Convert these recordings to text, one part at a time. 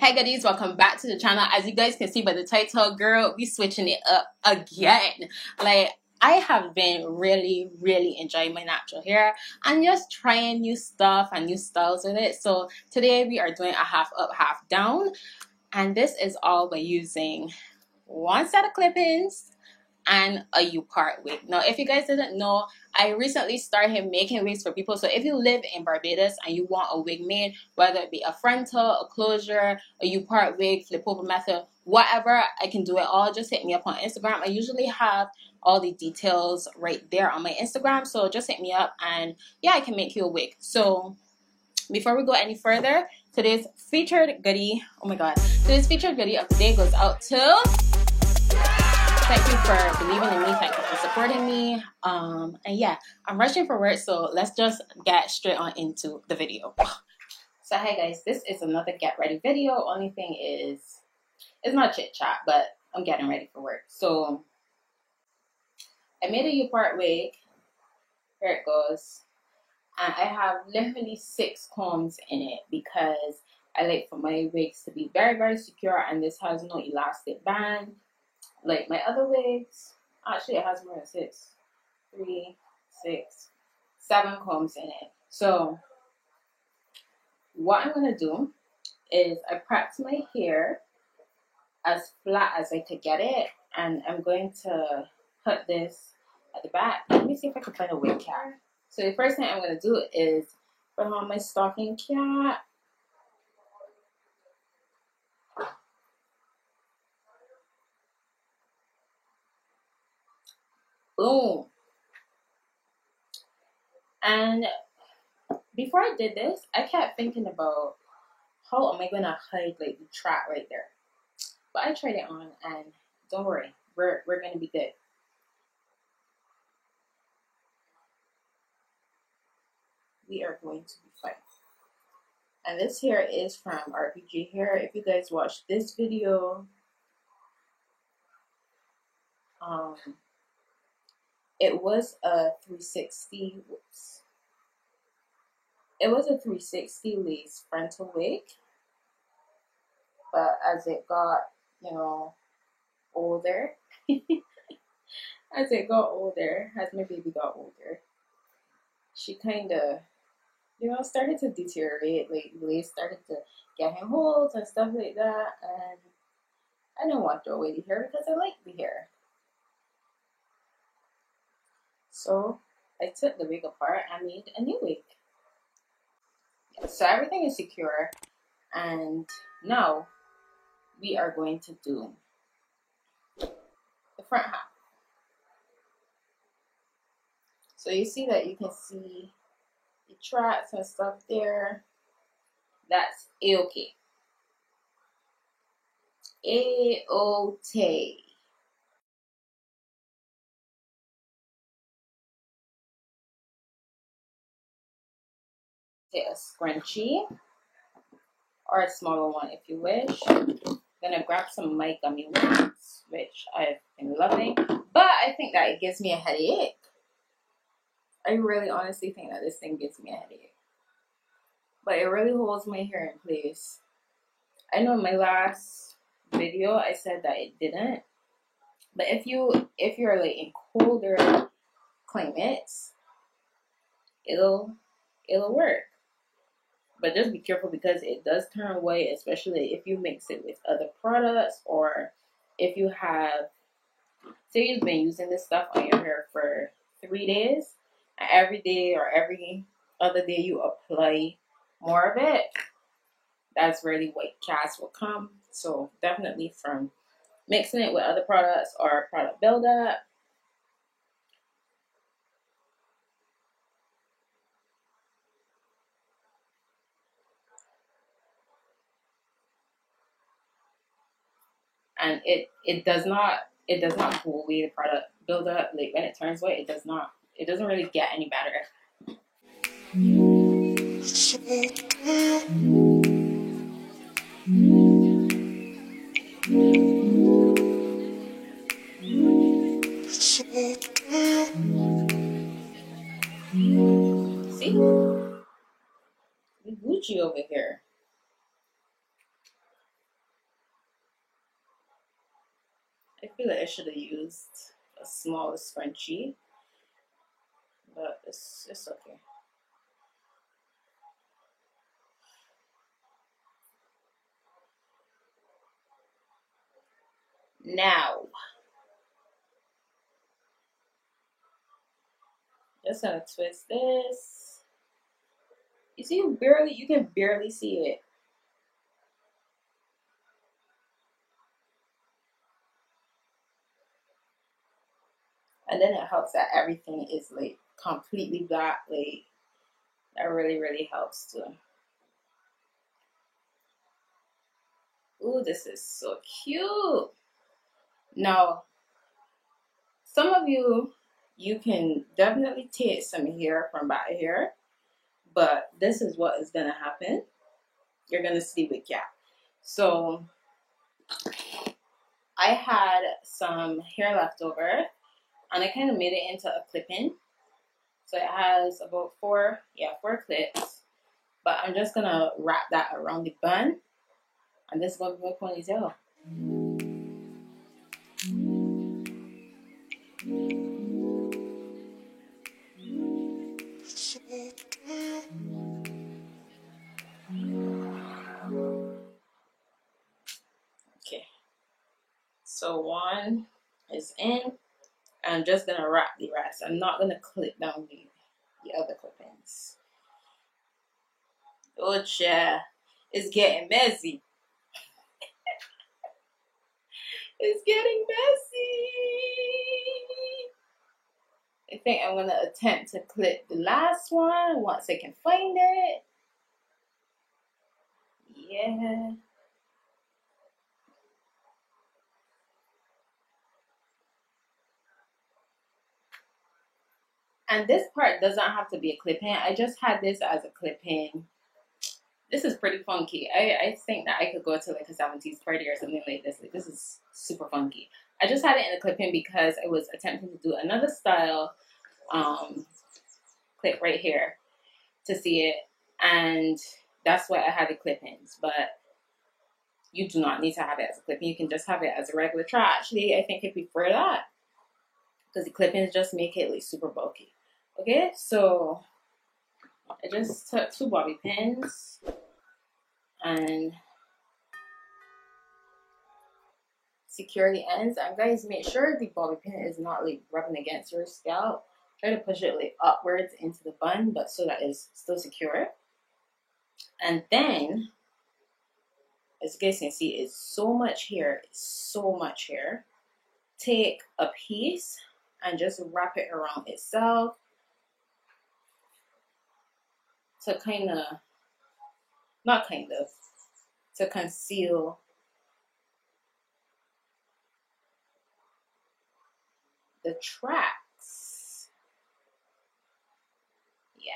Hey goodies, welcome back to the channel. As you guys can see by the title, girl, we switching it up again. Like, I have been really enjoying my natural hair and just trying new stuff and new styles with it. So today we are doing a half up, half down, and this is all by using one set of clip-ins and a U-part wig. Now, if you guys didn't know, I recently started making wigs for people. So if you live in Barbados and you want a wig made, whether it be a frontal, a closure, a U-part wig, flip over method, whatever, I can do it all. Just hit me up on Instagram. I usually have all the details right there on my Instagram. So just hit me up and yeah, I can make you a wig. So before we go any further, today's featured goodie, oh my god, today's featured goodie of the day goes out to... Thank you for believing in me. Thank you for supporting me. And yeah, I'm rushing for work, so let's just get straight on into the video. So hey guys, this is another get ready video. Only thing is, it's not chit chat, but I'm getting ready for work. So I made a U-part wig. Here it goes. And I have literally 6 combs in it because I like for my wigs to be very secure, and this has no elastic band. Like my other wigs, actually it has more than 6, 3, 6, 7 combs in it. So what I'm going to do is I prepped my hair as flat as I could get it, and I'm going to put this at the back. Let me see if I can find a wig cap. So the first thing I'm going to do is put on my stocking cap. Boom. And before I did this, I kept thinking about how am I going to hide like the trap right there. But I tried it on, and don't worry, we're going to be good. We are going to be fine. And this hair is from RPG Hair. If you guys watched this video, it was a 360. Whoops. It was a 360 lace frontal wig, but as it got, older, as my baby got older, she kind of, started to deteriorate. Like, the lace started to get in holes and stuff like that, and I didn't want to throw away the hair because I like the hair. So I took the wig apart and made a new wig. So everything is secure, and now we are going to do the front half. So you see that you can see the tracks and stuff there. That's A-okay. A-okay. Take a scrunchie or a smaller one if you wish. Gonna grab some my gummy worms, which I've been loving, but I think that it gives me a headache. I really honestly think that this thing gives me a headache, but it really holds my hair in place. I know in my last video I said that it didn't, but if you're like in colder climates, it'll work. But just be careful because it does turn white, especially if you mix it with other products, or if you have, say you've been using this stuff on your hair for 3 days, and every day or every other day you apply more of it, that's where the white cast will come. So definitely from mixing it with other products or product buildup. And it does not go away the product buildup. Like when it turns white, it doesn't really get any better. See? We Gucci over here. I feel like I should have used a smaller scrunchie, but it's okay. Now, just gonna twist this. You see, you can barely see it. And then it helps that everything is like completely black. Like that really, really helps too. Ooh, this is so cute. Now, some of you can definitely take some hair from back here, but this is what is gonna happen. You're gonna see with Cat. So I had some hair left over, and I kind of made it into a clip-in. So it has about four clips. But I'm just gonna wrap that around the bun, and this is gonna be my ponytail. Okay, so one is in. I'm just gonna wrap the rest. I'm not gonna clip down the other clip-ins. Oh, yeah, it's getting messy. It's getting messy. I think I'm gonna attempt to clip the last one once I can find it. Yeah. And this part doesn't have to be a clip-in. I just had this as a clip-in. This is pretty funky. I think that I could go to like a 70s party or something like this. Like, this is super funky. I just had it in a clip-in because I was attempting to do another style clip right here to see it. And that's why I had the clip-ins. But you do not need to have it as a clip-in. You can just have it as a regular try. Actually, I think I prefer that because the clip-ins just make it like super bulky. Okay, so I just took 2 bobby pins and secure the ends. And guys, make sure the bobby pin is not like rubbing against your scalp. Try to push it like upwards into the bun, but so that it's still secure. And then, as you guys can see, it's so much hair. It's so much hair. Take a piece and just wrap it around itself to to conceal the tracks. Yeah.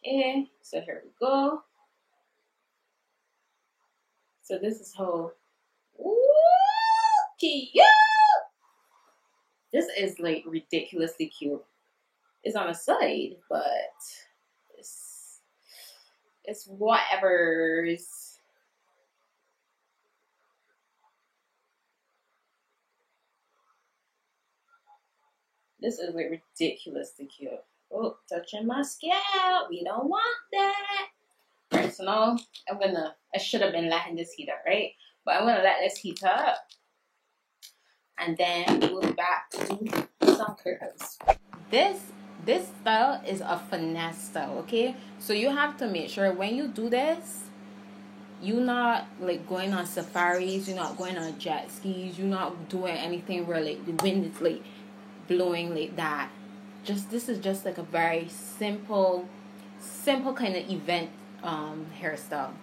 Okay, so here we go. So this is how cute. This is like ridiculously cute. It's on the side, but it's whatever's. This is like ridiculously cute. Oh, touching my scalp. We don't want that. Alright, so now I should have been letting this heat up, right? But I'm gonna let this heat up. And then we'll be back to do some curls. This style is a finesse style, okay? So you have to make sure when you do this, you're not like going on safaris, you're not going on jet skis, you're not doing anything where like the wind is like blowing like that. This is just like a very simple kind of event hairstyle.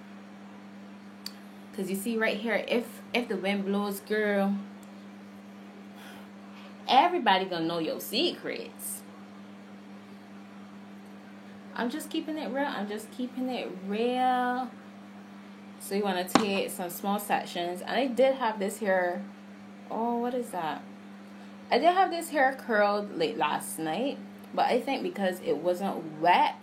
Cause you see right here, if the wind blows, girl, everybody gonna know your secrets. I'm just keeping it real. So you want to take some small sections. And I did have this hair. Oh, what is that? I did have this hair curled late last night. But I think because it wasn't wet,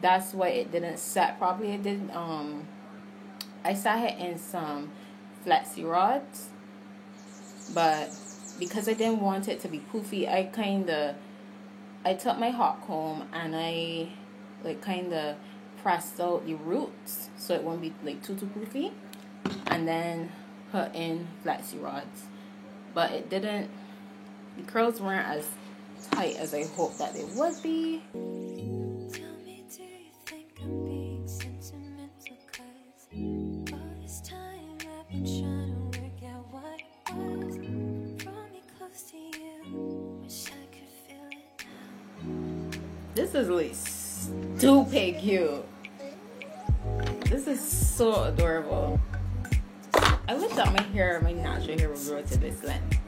that's why it didn't set properly. It did. I sat it in some flexi rods. but because I didn't want it to be poofy, I took my hot comb and I like kind of pressed out the roots so it won't be like too poofy, and then put in flexi rods. But it didn't, the curls weren't as tight as I hoped that they would be. Tell me, do you think I'm being sentimental? 'Cause all this time I've been trying to work out what it was. Brought me close to you, wish I could feel it now. This is like stupid cute. This is so adorable. I wish that my natural hair would grow to this length.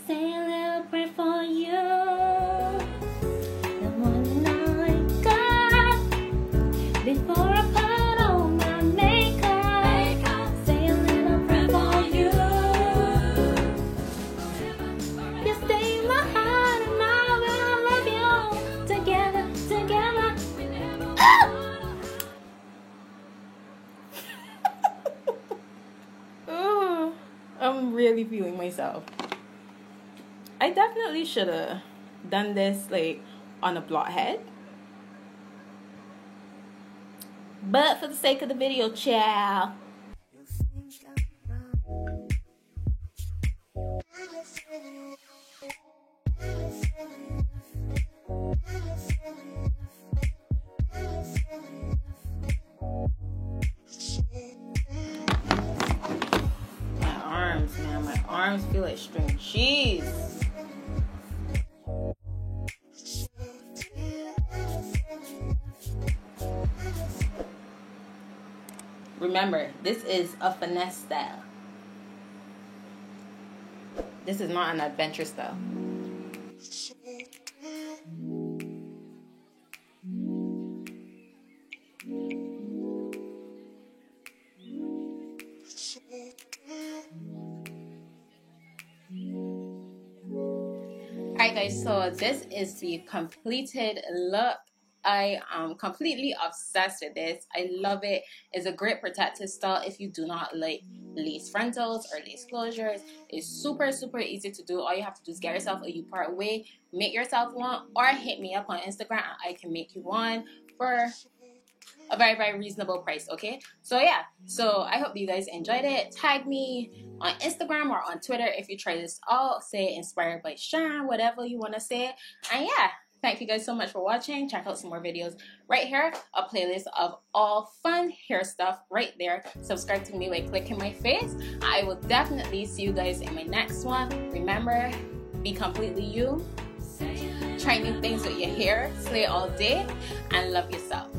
Say a little prayer for you, the one I got before I put on my makeup. Say a little prayer for you. You stay in my heart and I will love you together. Oh, I'm really feeling myself. I definitely should have done this like on a blot head, but for the sake of the video, ciao. My arms feel like string cheese. Remember, this is a finesse style. This is not an adventure style. Alright guys, so this is the completed look. I am completely obsessed with this. I love it. It's a great protective style if you do not like lace frontals or lace closures. It's super easy to do. All you have to do is get yourself a U-part wig, make yourself one, or hit me up on Instagram and I can make you one for a very reasonable price. Okay, so yeah, so I hope you guys enjoyed it. Tag me on Instagram or on Twitter if you try this out. Say inspired by Sharon, whatever you want to say. And yeah, thank you guys so much for watching. Check out some more videos right here, a playlist of all fun hair stuff right there. Subscribe to me by clicking my face. I will definitely see you guys in my next one. Remember, be completely you. Try new things with your hair, slay all day, and love yourself.